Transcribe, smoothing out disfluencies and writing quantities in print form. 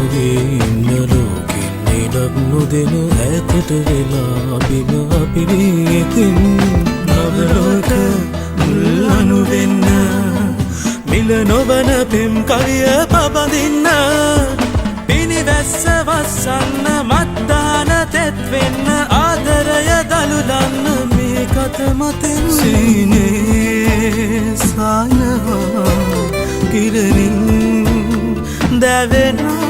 වගේ ඉන්න ලෝකෙන් ඉඩක් නොදෙන ඈතට වෙලා බිම අපි වීතින් නවලෝක මුල් අනුවෙන්න මිල නොවන පෙම් කවිය පබඳින්න පිනිවැස්ස වස්සන්න මත්දාන තෙත් වෙන්න ආදරය දළුලන්න මේ කත මතින් සීනේ සායනවා කිරණින් දැවෙන